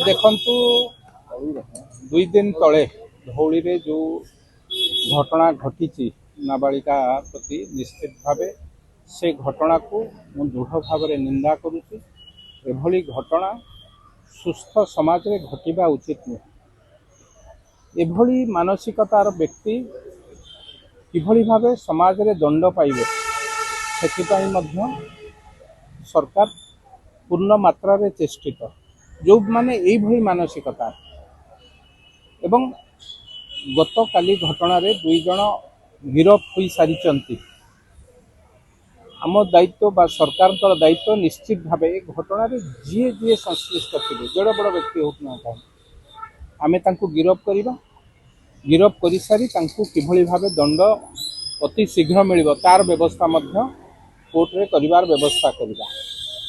देखंतु 2 दिन तले धौली रे जो घटना घटी नाबालिका प्रति निश्चित भावे से घटना को मु दृढ़ भाव निंदा करुच्ची। एभली घटना सुस्थ समाज रे घटिबा उचित नुहे। एभली मानसिकतार व्यक्ति किभली भावे समाज रे दंड पाइबे सेथिपाई मध्य सरकार पूर्ण मात्रा रे चेष्टित। जो माने एई भली मानसिकता एवं गत काली घटना रे 2 जन गिरफ होई सारिचंती। आम दायित्व बा सरकार दायित्व निश्चित भावे घटना रे जी जी संश्लिष्ट थे जड़ बड़ व्यक्ति होता आमे तांको गिरफ करिबा। गिरफ करि सारी तांको किभली भावे दंड अति शीघ्र मिलिबो तार व्यवस्था मध्य कोर्ट रे करिवार व्यवस्था करिबा।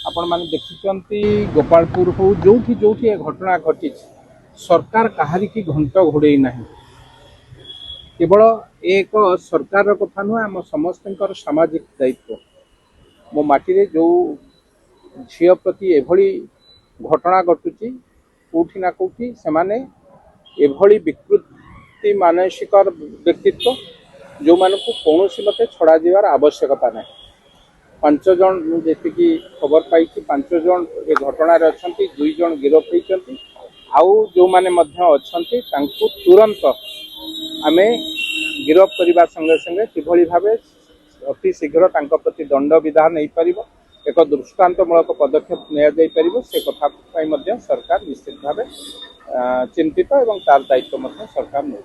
आपण माने देखिचंती गोपालपुर हो जोठी जोठी ए घटना घटी सरकार कहारी की घंट घोड़े नहीं। केवल एक सरकार कथा नुह आम समस्त सामाजिक दायित्व। मो माटी जो झील प्रति एभली घटना घटुची कौटी ना कौटी सेमाने एभली विकृति मानसिक व्यक्तित्व जो मानक कौन मते छड़ा जीवार आवश्यकता ना। 5 जन जी खबर पाई 5 जन ए घटना अच्छा 2 जन गिरफ होती आउ जो माने मध्य अच्छी तुरंत आमे गिरफ करने संगे संगे किभली भावे अति शीघ्र तांको प्रति दंड विधान हो पार एक दृष्टांतमूलक पदक्षेप नि से कथा सरकार निश्चित भावे चिंतित एवं तार दायित्व सरकार नहीं।